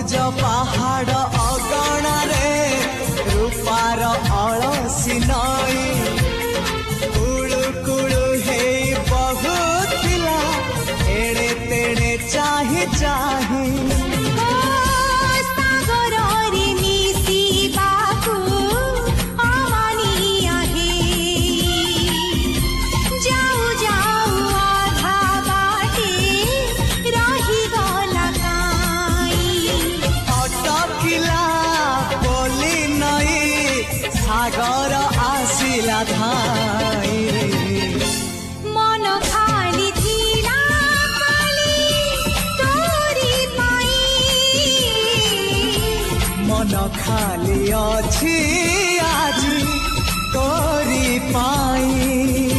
ସବୁଜ ପାହାଡ଼ ଅଗଣାରେ ରୂପାର ଅଳସି ନଈ କୁଳୁ କୁଳୁ ହେଇ ବହୁଥିଲା ଏଣେ ତେଣେ ଚାହିଁ ଚାହିଁ सागर आसिला धाई मन खाली थिला खाली तोरी पाई मन खाली अछि आजी तोरी पाई।